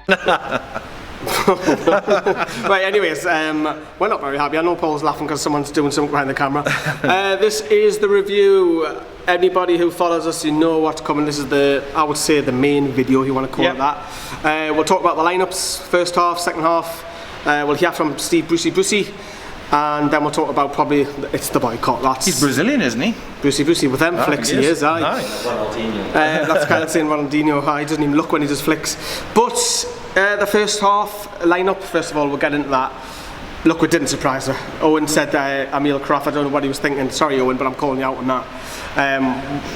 Right, anyways, we're not very happy. I know Paul's laughing because someone's doing something behind the camera. This is the review. Anybody who follows us, you know what's coming. This is I would say, the main video, you want to call it that. We'll talk about the lineups, first half, second half. We'll hear from Steve Brucey, and then we'll talk about probably, it's the boycott. He's Brazilian, isn't he? Brucey with them flicks, he is, aye. Ronaldinho. That's kind of saying Ronaldinho, he doesn't even look when he does flicks. But the first half lineup, first of all, we'll get into that. Look, it didn't surprise her. Owen said Emil Croft, I don't know what he was thinking. Sorry, Owen, but I'm calling you out on that.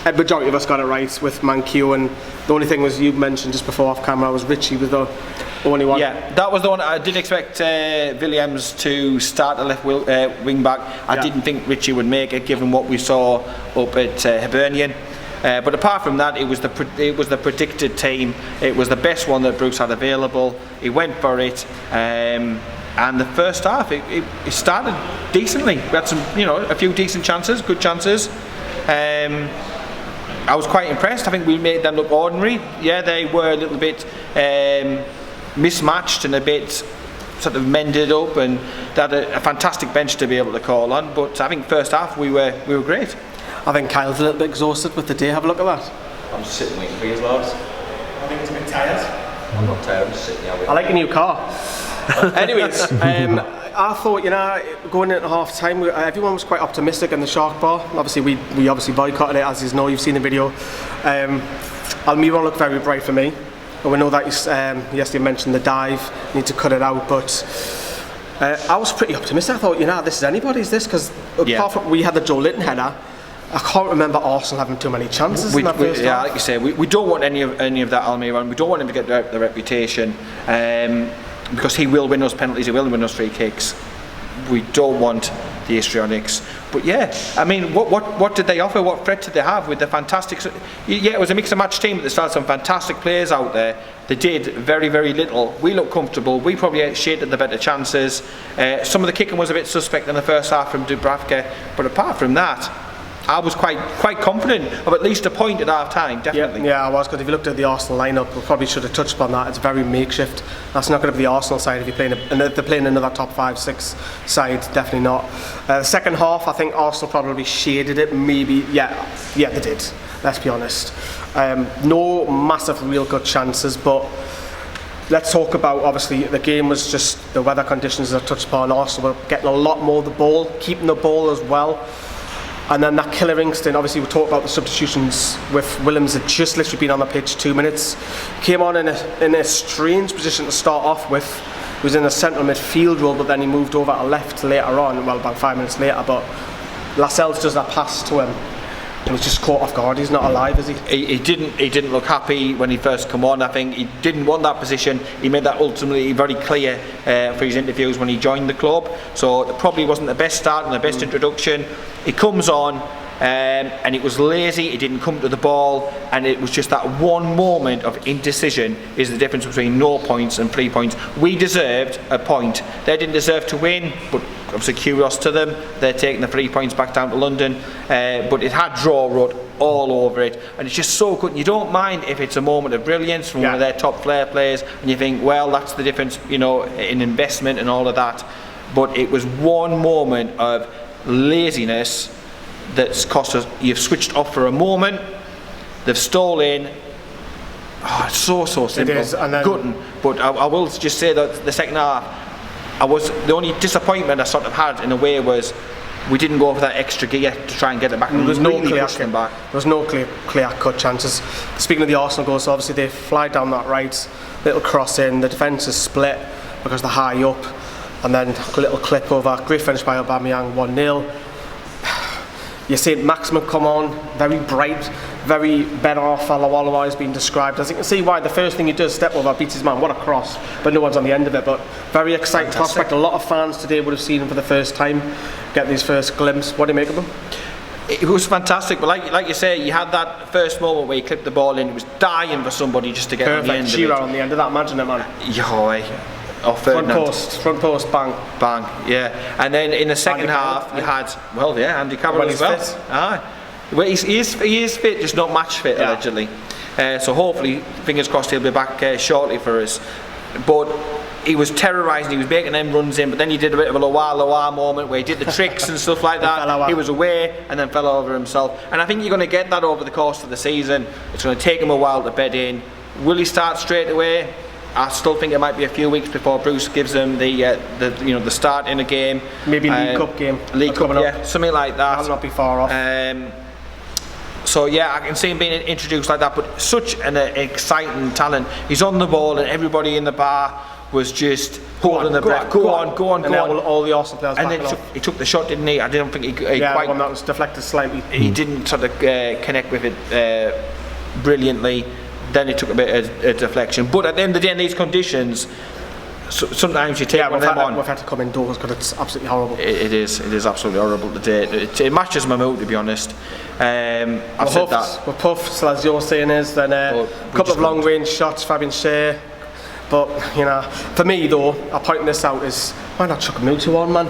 A majority of us got it right with Manquillo, and the only thing was, you mentioned just before off camera, was Richie was the only one. Yeah, that was the one. I did expect Williams to start the left wing back. I didn't think Richie would make it, given what we saw up at Hibernian. But apart from that, it was the predicted team. It was the best one that Bruce had available. He went for it. And the first half, it started decently. We had some, a few decent chances, good chances. I was quite impressed. I think we made them look ordinary. Yeah, they were a little bit mismatched and a bit sort of mended up, and they had a fantastic bench to be able to call on. But I think first half we were great. I think Kyle's a little bit exhausted with the day. Have a look at that. I'm just sitting waiting for you, lads. I think it's a bit tired. I'm not tired, I'm just sitting here waiting. I like a new car. Anyways, I thought, going into half time, everyone was quite optimistic in the Shark Bar. Obviously, we obviously boycotted it, as you know, you've seen the video. Almiron looked very bright for me. And we know that yesterday you mentioned the dive, need to cut it out, but I was pretty optimistic. I thought, this is anybody's, this, because apart from we had the Joe Linton header, I can't remember Arsenal having too many chances in that first half. Like you say, we don't want any of that Almiron. We don't want him to get the reputation. Because he will win us penalties, he will win us free kicks. We don't want the histrionics. But yeah, I mean, what did they offer? What threat did they have with the fantastic? Yeah, it was a mix and match team, but they still had some fantastic players out there. They did very, very little. We looked comfortable. We probably shaded the better chances. Some of the kicking was a bit suspect in the first half from Dubravka, but apart from that, I was quite confident of at least a point at half time, definitely. Yeah, I was, because if you looked at the Arsenal lineup, we probably should have touched upon that. It's very makeshift. That's not going to be the Arsenal side if you're playing another top 5-6 side, definitely not. The second half, I think Arsenal probably shaded it, maybe. Yeah, they did, let's be honest. No massive real good chances, but let's talk about, obviously, the game was just the weather conditions as I touched upon. Arsenal were getting a lot more of the ball, keeping the ball as well. And then that killer instinct, obviously we talked about the substitutions with Williams had just literally been on the pitch 2 minutes. Came on in a strange position to start off with. He was in a central midfield role, but then he moved over to left later on, well, about 5 minutes later. But Lascelles does that pass to him, and he's just caught off guard. He's not alive, is he? He didn't look happy when he first come on. I think he didn't want that position. He made that ultimately very clear for his interviews when he joined the club. So it probably wasn't the best start and the best introduction. He comes on and it was lazy. He didn't come to the ball, and it was just that one moment of indecision is the difference between 0 points and 3 points. We deserved a point. They didn't deserve to win, but obviously kudos to them. They're taking the 3 points back down to London, but it had draw wrote all over it, and it's just so good. You don't mind if it's a moment of brilliance from one of their top flair players, and you think, well, that's the difference, in investment and all of that. But it was one moment of laziness that's cost us. You've switched off for a moment, they've stolen. It's so simple. It is, and then gutting. But I will just say that the second half, the only disappointment I sort of had in a way was we didn't go for that extra gear to try and get it back. There was no clear cut chances. Speaking of the Arsenal goals, so obviously they fly down that right, little cross in, the defence is split because they're high up, and then a little clip over, great finish by Aubameyang, 1-0. Your saint-maximin come on, very bright, very Ben Arfa Lawalawa has been described. As you can see why the first thing he does, step over, beats his man, what a cross, but no one's on the end of it. But very exciting prospect. A lot of fans today would have seen him for the first time, get his first glimpse. What do you make of him? It was fantastic, but like you say, you had that first moment where he clipped the ball in, he was dying for somebody just to get on the end of it. Shearer on the end of that, imagine it, man. Front post, bang. Bang, yeah. And then in the second half, you had, Andy Carroll as well. Well, he is fit, just not match fit, allegedly. So hopefully, fingers crossed, he'll be back shortly for us. but he was terrorising, he was making them runs in, but then he did a bit of a loa moment where he did the tricks and stuff like that. He was away and then fell over himself. And I think you're going to get that over the course of the season. It's going to take him a while to bed in. Will he start straight away? I still think it might be a few weeks before Bruce gives him the start in a game. Maybe League Cup game. League Cup, yeah, something like that. That'll not be far off. So yeah, I can see him being introduced like that, but such an exciting talent. He's on the ball and everybody in the bar was just holding their breath. Go on. And all the Arsenal players. And then he took the shot, didn't he? I don't think he quite. One that was deflected slightly. He didn't sort of connect with it brilliantly. Then he took a bit of a deflection. But at the end of the day, in these conditions, sometimes you take one of them on. We've had to come indoors because it's absolutely horrible. It is absolutely horrible today. It matches my mood, to be honest. I've said that. We're puffed, so as you're saying is, then a couple of long range shots, Fabian Schär. But, you know, for me though, I point this out is, why not chuck Mutu on, man?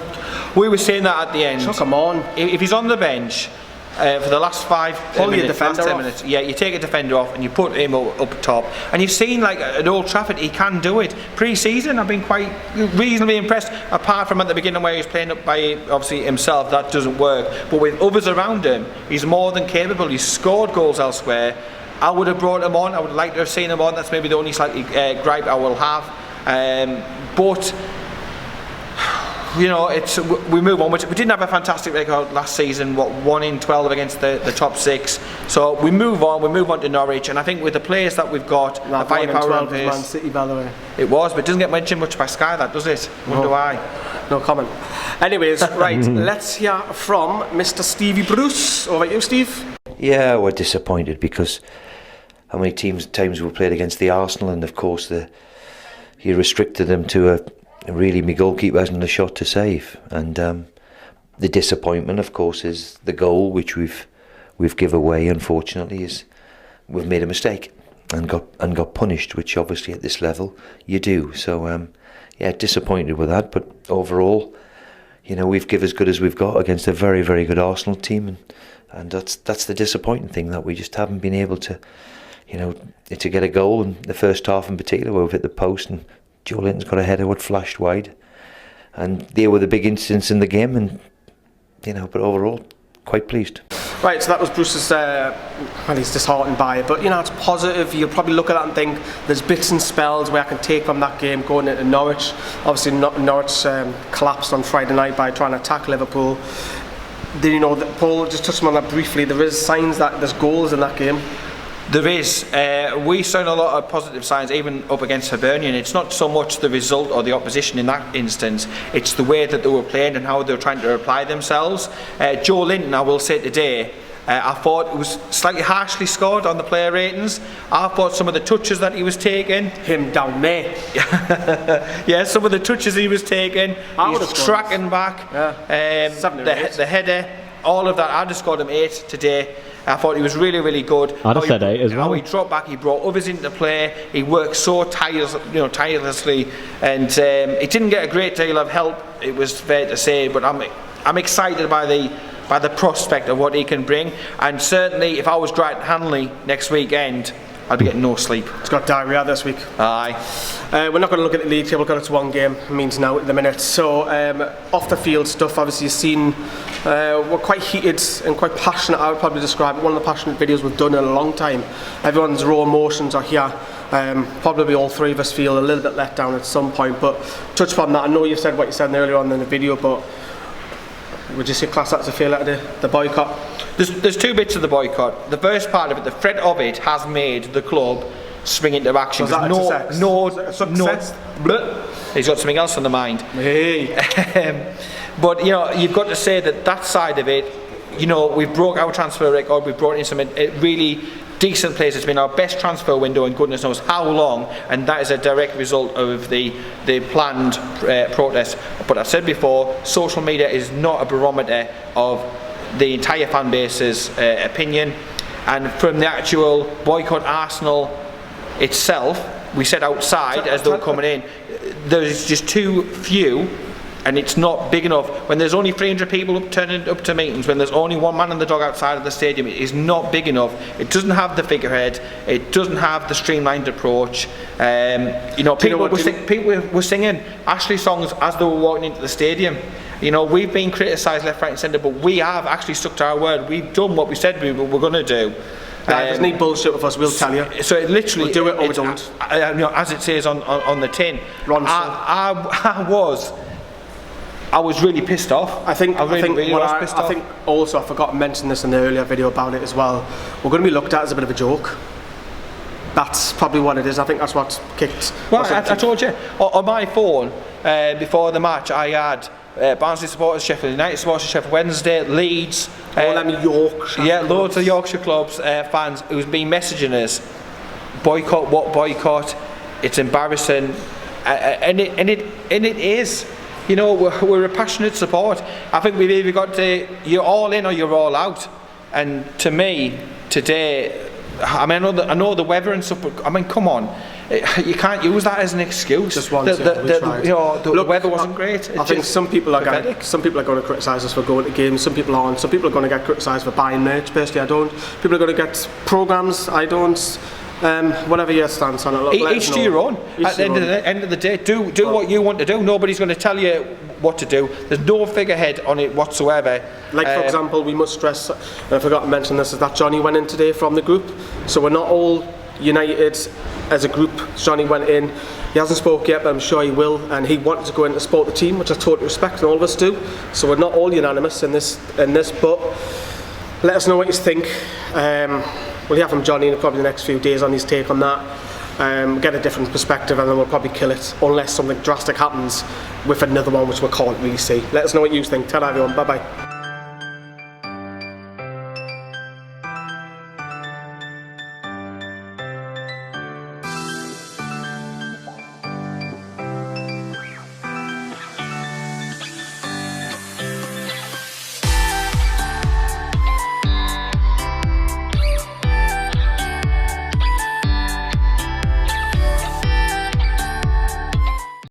We were saying that at the end. Chuck him on. If he's on the bench for the last 10 minutes, yeah, you take a defender off and you put him up top. And you've seen, like, at Old Trafford, he can do it. Pre-season, I've been quite reasonably impressed, apart from at the beginning where he's playing up by, obviously, himself. That doesn't work. But with others around him, he's more than capable. He's scored goals elsewhere. I would have brought him on. I would like to have seen him on. That's maybe the only slightly gripe I will have. But you know, we move on. We didn't have a fantastic record last season. 1 in 12 against the top 6. So we move on. We move on to Norwich, and I think with the players that we've got, the firepower and pace. Man City, by the way. It was, but it doesn't get mentioned much by Sky. That does it? Wonder why. No comment. Anyways, right. Let's hear from Mr. Stevie Bruce. Over to you, Steve. Yeah, we're disappointed because how many times we played against the Arsenal, and of course you restricted them to really my goalkeeper hasn't a shot to save, and the disappointment, of course, is the goal which we've give away. Unfortunately, is we've made a mistake and got punished, which obviously at this level you do. So yeah, disappointed with that, but overall, you know, we've give as good as we've got against a very, very good Arsenal team, and that's the disappointing thing, that we just haven't been able to, you know, to get a goal in the first half in particular, where we've hit the post and Joe Linton's got a header what flashed wide, and they were the big incidents in the game, and you know, but overall quite pleased. Right, so that was Bruce's, well, he's disheartened by it, but you know, it's positive. You'll probably look at that and think there's bits and spells where I can take from that game going into Norwich. Obviously Norwich collapsed on Friday night by trying to attack Liverpool. You know, Paul just touched on that briefly. There is signs that there's goals in that game. There is. We saw a lot of positive signs, even up against Hibernian. It's not so much the result or the opposition in that instance, it's the way that they were playing and how they were trying to apply themselves. Joe Linton, I will say today, I thought it was slightly harshly scored on the player ratings. I thought some of the touches that he was taking, him down there, yeah, some of the touches he was taking, he's tracking back, the header, all of that. I just scored him 8 today. I thought he was really, really good. I'd have said 8 as well. How he dropped back, he brought others into play. He worked so tirelessly, and he didn't get a great deal of help, it was fair to say. But I'm excited by the prospect of what he can bring. And certainly, if I was Brighton Hanley next weekend, I'd be getting no sleep. It's got diarrhea this week. Aye. We're not going to look at the league table because it's one game. It means now at the minute. So off the field stuff, obviously you've seen we're quite heated and quite passionate. I would probably describe it one of the passionate videos we've done in a long time. Everyone's raw emotions are here. Probably all three of us feel a little bit let down at some point. But touch upon that. I know you said what you said earlier on in the video, but would you say class that as a failure to the boycott? There's two bits of the boycott. The first part of it, the threat of it, has made the club spring into action. So He's got something else on the mind. Hey. But you know, you've got to say that side of it. You know, we've broke our transfer record. We've brought in some really decent players. It's been our best transfer window in goodness knows how long, and that is a direct result of the planned protest. But I've said before, social media is not a barometer of the entire fan base's opinion, and from the actual boycott Arsenal itself, we said outside as they were coming in, there's just too few and it's not big enough. When there's only 300 people turning up to meetings, when there's only one man in the dog outside of the stadium, it is not big enough. It doesn't have the figurehead. It doesn't have the streamlined approach. People were singing Ashley songs as they were walking into the stadium. We've been criticised left, right and centre, but we have actually stuck to our word. We've done what we said we were going to do. There's no bullshit with us, we'll tell you. So it literally, we'll do it or we don't. As it says on the tin. I was really pissed off. I think also I forgot to mention this in the earlier video about it as well. We're going to be looked at as a bit of a joke. That's probably what it is. I think that's what's kicked. Well, I told you on my phone before the match, I had Barnsley supporters, Sheffield United supporters, Sheffield Wednesday, Leeds, all them Yorkshire. Yeah, loads of Yorkshire clubs fans who's been messaging us, boycott. What boycott? It's embarrassing, and it is. We're a passionate support. I think we've either got to, you're all in or you're all out. And to me, today, I know the weather and stuff, but come on, you can't use that as an excuse. Just once, the weather wasn't great. I think some people are going to criticise us for going to games. Some people aren't. Some people are going to get criticised for buying merch. Personally, I don't. People are going to get programmes. I don't. Whatever your stance on it. Each to your own. At the end of the day, do what you want to do. Nobody's going to tell you what to do. There's no figurehead on it whatsoever. Like for example, we must stress, and I forgot to mention this, is that Johnny went in today from the group. So we're not all united as a group. Johnny went in. He hasn't spoke yet, but I'm sure he will. And he wanted to go in to support the team, which I totally respect, and all of us do. So we're not all unanimous in this. But let us know what you think. We'll hear from Johnny in probably the next few days on his take on that. Get a different perspective, and then we'll probably kill it unless something drastic happens with another one which we can't really see. Let us know what you think. Tell everyone. Bye bye.